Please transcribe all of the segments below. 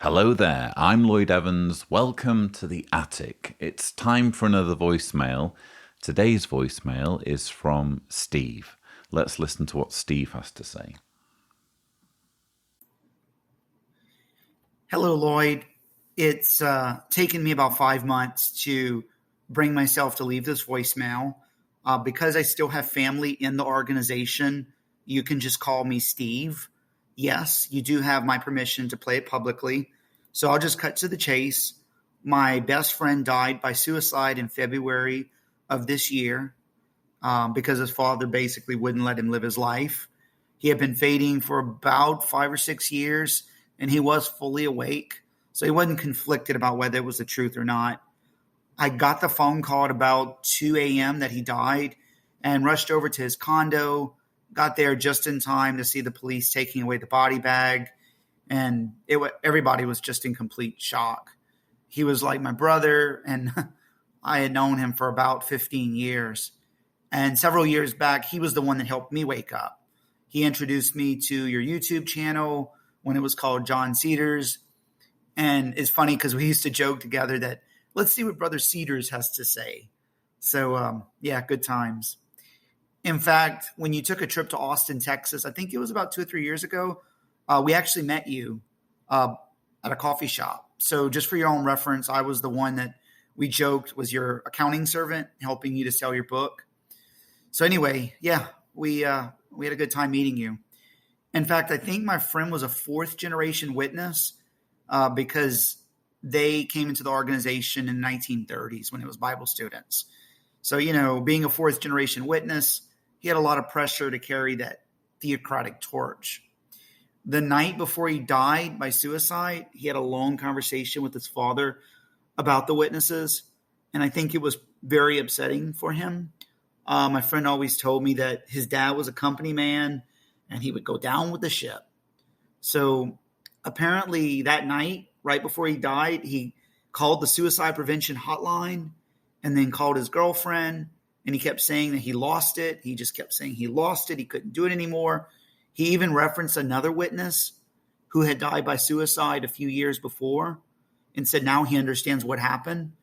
Hello there, I'm Lloyd Evans. Welcome to the attic. It's time for another voicemail. Today's voicemail is from Steve. Let's listen to what Steve has to say. Hello, Lloyd. It's taken me about 5 months to bring myself to leave this voicemail. Because I still have family in the organization, you can just call me Steve. Yes, you do have my permission to play it publicly. So I'll just cut to the chase. My best friend died by suicide in February of this year because his father basically wouldn't let him live his life. He had been fading for about 5 or 6 years, and he was fully awake. So he wasn't conflicted about whether it was the truth or not. I got the phone call at about 2 a.m. that he died and rushed over to his condo, got there just in time to see the police taking away the body bag. And everybody was just in complete shock. He was like my brother, and I had known him for about 15 years. And several years back, he was the one that helped me wake up. He introduced me to your YouTube channel when it was called John Cedars. And it's funny because we used to joke together that let's see what Brother Cedars has to say. So, good times. In fact, when you took a trip to Austin, Texas, I think it was about 2 or 3 years ago, we actually met you at a coffee shop. So just for your own reference, I was the one that we joked was your accounting servant helping you to sell your book. So anyway, we had a good time meeting you. In fact, I think my friend was a fourth generation witness because they came into the organization in the 1930s when it was Bible students. So, being a fourth generation witness, he had a lot of pressure to carry that theocratic torch. The night before he died by suicide, he had a long conversation with his father about the witnesses, and I think it was very upsetting for him. My friend always told me that his dad was a company man, and he would go down with the ship. So apparently that night, right before he died, he called the suicide prevention hotline and then called his girlfriend, and he kept saying that he lost it. He just kept saying he lost it. He couldn't do it anymore. He even referenced another witness who had died by suicide a few years before and said now he understands what happened.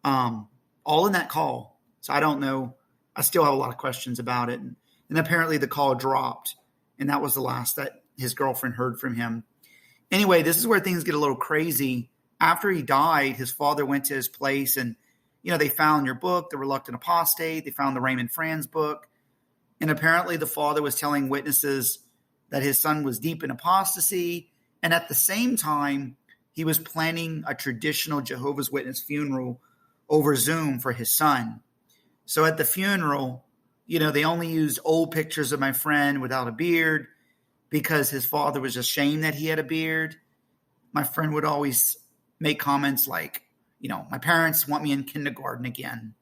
All in that call. So I don't know. I still have a lot of questions about it. And apparently the call dropped, and that was the last that his girlfriend heard from him. Anyway, this is where things get a little crazy. After he died, his father went to his place and, they found your book, The Reluctant Apostate. They found the Raymond Franz book. And apparently the father was telling witnesses that his son was deep in apostasy. And at the same time, he was planning a traditional Jehovah's Witness funeral over Zoom for his son. So at the funeral, they only used old pictures of my friend without a beard because his father was ashamed that he had a beard. My friend would always make comments like, my parents want me in kindergarten again.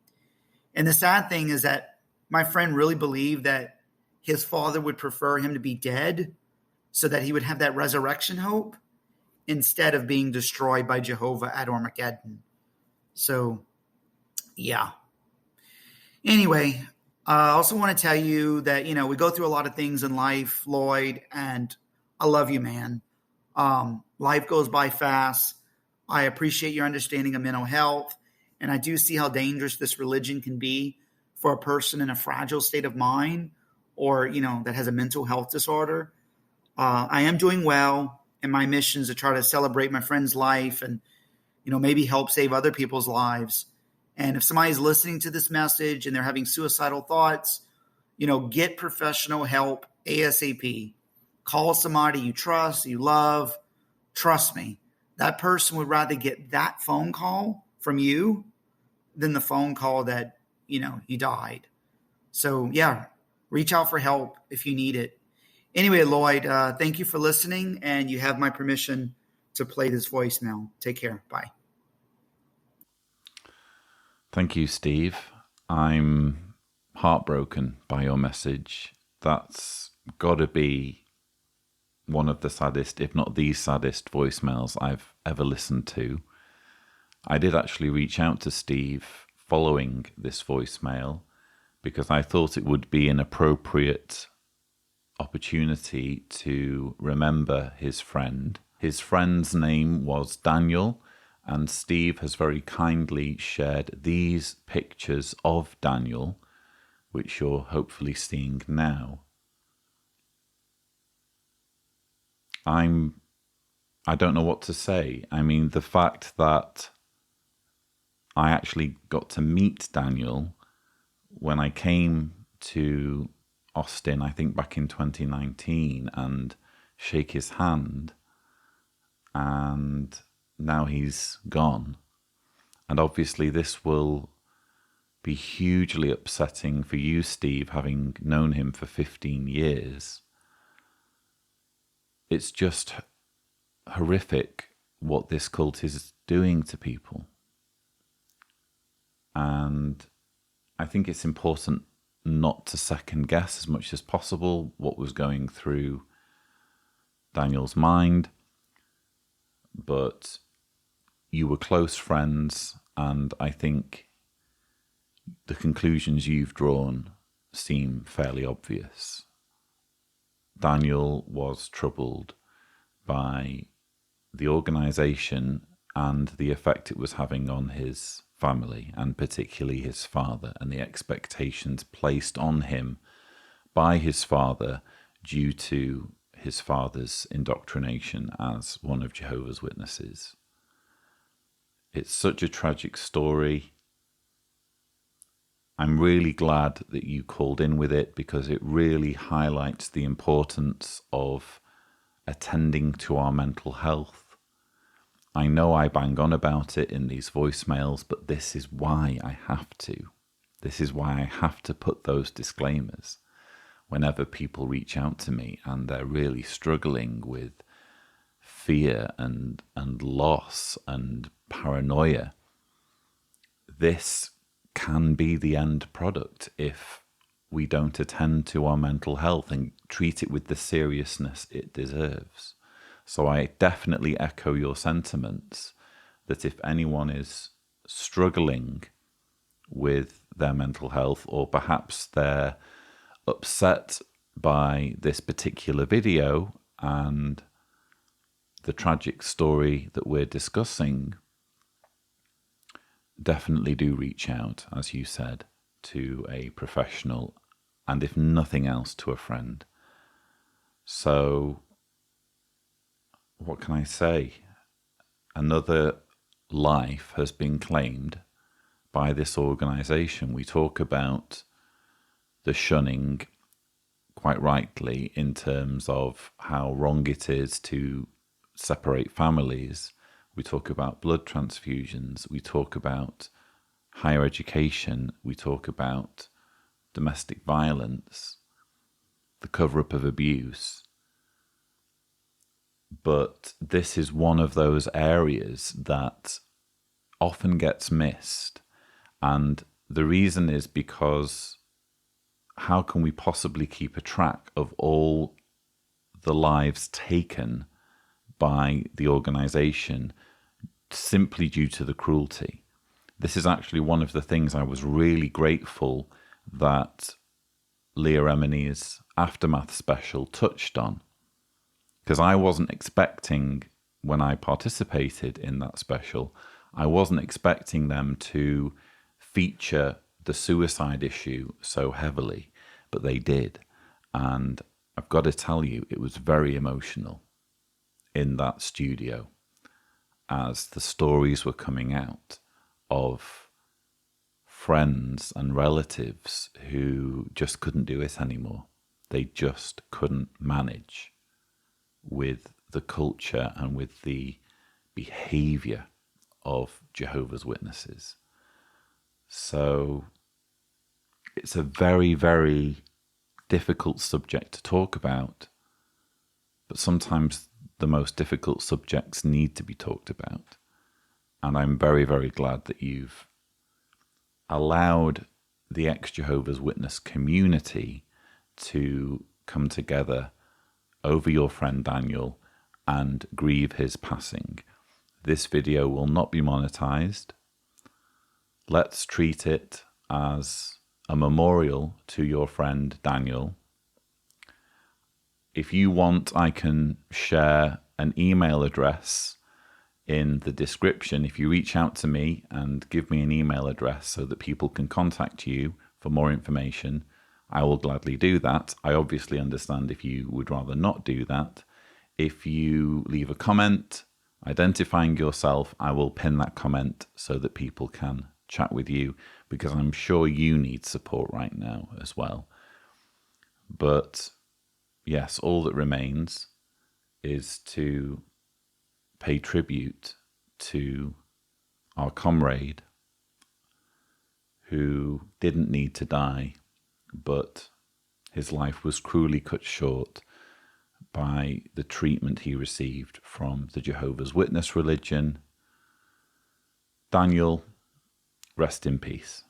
And the sad thing is that my friend really believed that his father would prefer him to be dead so that he would have that resurrection hope instead of being destroyed by Jehovah at Armageddon. So, yeah. Anyway, I also want to tell you that, we go through a lot of things in life, Lloyd, and I love you, man. Life goes by fast. I appreciate your understanding of mental health, and I do see how dangerous this religion can be for a person in a fragile state of mind or, that has a mental health disorder. I am doing well in my missions to try to celebrate my friend's life and, maybe help save other people's lives. And if somebody's listening to this message and they're having suicidal thoughts, get professional help ASAP. Call somebody you trust, you love. Trust me, that person would rather get that phone call from you than the phone call that, he died. So, reach out for help if you need it. Anyway, Lloyd, thank you for listening, and you have my permission to play this voicemail. Take care. Bye. Thank you, Steve. I'm heartbroken by your message. That's got to be one of the saddest, if not the saddest, voicemails I've ever listened to. I did actually reach out to Steve following this voicemail because I thought it would be an appropriate opportunity to remember his friend His friend's name was Daniel, and Steve has very kindly shared these pictures of Daniel, which you're hopefully seeing now. I don't know what to say. I mean, the fact that I actually got to meet Daniel when I came to Austin, I think back in 2019, and shake his hand, and now he's gone. And obviously this will be hugely upsetting for you, Steve, having known him for 15 years. It's just horrific what this cult is doing to people. And I think it's important not to second guess as much as possible what was going through Daniel's mind. But you were close friends, and I think the conclusions you've drawn seem fairly obvious. Daniel was troubled by the organization and the effect it was having on his family, and particularly his father, and the expectations placed on him by his father due to his father's indoctrination as one of Jehovah's Witnesses. It's such a tragic story. I'm really glad that you called in with it, because it really highlights the importance of attending to our mental health. I know I bang on about it in these voicemails, but this is why I have to. This is why I have to put those disclaimers whenever people reach out to me and they're really struggling with fear and loss and paranoia. This can be the end product if we don't attend to our mental health and treat it with the seriousness it deserves. So I definitely echo your sentiments that if anyone is struggling with their mental health, or perhaps they're upset by this particular video and the tragic story that we're discussing, definitely do reach out, as you said, to a professional, and if nothing else, to a friend. So what can I say? Another life has been claimed by this organization. We talk about the shunning quite rightly in terms of how wrong it is to separate families. We talk about blood transfusions. We talk about higher education. We talk about domestic violence, the cover-up of abuse. But this is one of those areas that often gets missed. And the reason is because how can we possibly keep a track of all the lives taken by the organization simply due to the cruelty? This is actually one of the things I was really grateful that Leah Remini's Aftermath special touched on, because I wasn't expecting, when I participated in that special, I wasn't expecting them to feature the suicide issue so heavily, but they did. And I've got to tell you, it was very emotional in that studio as the stories were coming out of friends and relatives who just couldn't do it anymore. They just couldn't manage with the culture and with the behavior of Jehovah's Witnesses. So it's a very, very difficult subject to talk about, but sometimes the most difficult subjects need to be talked about. And I'm very, very glad that you've allowed the ex-Jehovah's Witness community to come together over your friend Daniel and grieve his passing. This video will not be monetized. Let's treat it as a memorial to your friend Daniel. If you want, I can share an email address in the description. If you reach out to me and give me an email address so that people can contact you for more information, I will gladly do that. I obviously understand if you would rather not do that. If you leave a comment identifying yourself, I will pin that comment so that people can chat with you, because I'm sure you need support right now as well. But yes, all that remains is to pay tribute to our comrade who didn't need to die, but his life was cruelly cut short by the treatment he received from the Jehovah's Witness religion. Daniel, rest in peace.